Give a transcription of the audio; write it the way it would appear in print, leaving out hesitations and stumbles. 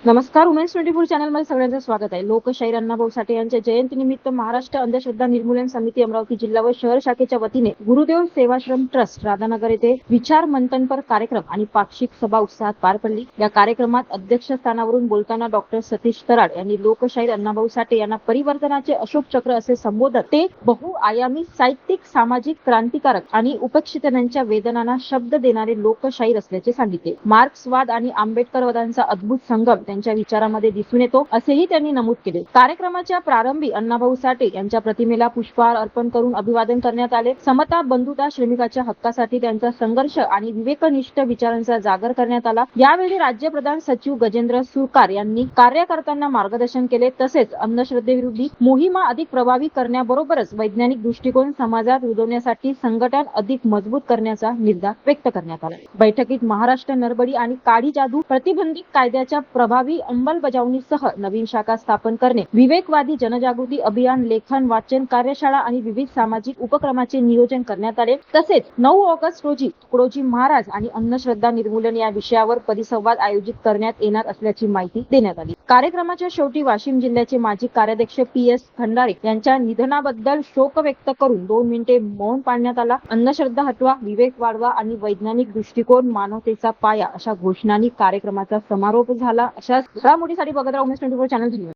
नमस्कार. उमेश 24 चॅनलमध्ये सगळ्यांचं स्वागत आहे. लोकशाहीर अण्णाभाऊ साठे यांच्या जयंतीनिमित्त महाराष्ट्र अंधश्रद्धा निर्मूलन समिती अमरावती जिल्हा व शहर शाखेच्या वतीने गुरुदेव सेवाश्रम ट्रस्ट राधानगर येथे विचार मंथनपर कार्यक्रम आणि पाक्षिक सभा उत्साहात पार पडली. या कार्यक्रमात अध्यक्षस्थानावरून बोलताना डॉक्टर सतीश तराड यांनी लोकशाहीर अण्णाभाऊ साठे यांना परिवर्तनाचे अशोक चक्र असे संबोधत ते बहुआयामी साहित्यिक, सामाजिक क्रांतिकारक आणि उपेक्षितांच्या वेदनांना शब्द देणारे लोकशाहीर असल्याचे सांगितले. मार्क्सवाद आणि आंबेडकरवादांचा अद्भुत संगम त्यांच्या विचारांमध्ये दिसून येतो असेही त्यांनी नमूद केले. कार्यक्रमाच्या प्रारंभी अण्णाभाऊ साठे यांच्या प्रतिमेला पुष्पहार अर्पण करून अभिवादन करण्यात आले. समता, बंधुता, श्रमिकाच्या हक्कासाठी त्यांचा संघर्ष आणि विवेकनिष्ठ विचारांचा जागर करण्यात आला. यावेळी राज्य प्रधान सचिव गजेंद्र सुरकार यांनी कार्यकर्त्यांना मार्गदर्शन केले. तसेच अंधश्रद्धेविरोधी मोहिमा अधिक प्रभावी करण्याबरोबरच वैज्ञानिक दृष्टिकोन समाजात रुजवण्यासाठी संघटन अधिक मजबूत करण्याचा निर्धार व्यक्त करण्यात आला. बैठकीत महाराष्ट्र नरबडी आणि काळी जादू प्रतिबंधित कायद्याच्या प्रभावी अंमलबजावणीसह नवीन शाखा स्थापन करणे, विवेकवादी जनजागृती अभियान, लेखन, वाचन कार्यशाळा आणि विविध सामाजिक उपक्रमाचे नियोजन करण्यात आले. तसेच 9 ऑगस्ट रोजी तुकडोजी महाराज आणि अंधश्रद्धा निर्मूलन या विषयावर परिसंवाद आयोजित करण्यात येणार असल्याची माहिती देण्यात आली. कार्यक्रमाच्या शेवटी वाशिम जिल्ह्याचे माजी कार्याध्यक्ष PS खंडारे यांच्या निधनाबद्दल शोक व्यक्त करून 2 मिनिटे मौन पाळण्यात आला. अंधश्रद्धा हटवा, विवेक वाढवा आणि वैज्ञानिक दृष्टिकोन मानवतेचा पाया अशा घोषणांनी कार्यक्रमाचा समारोप झाला. अशाच घडामोडीसाठी बघत राहा उमेश 24 चॅनल. धन्यवाद.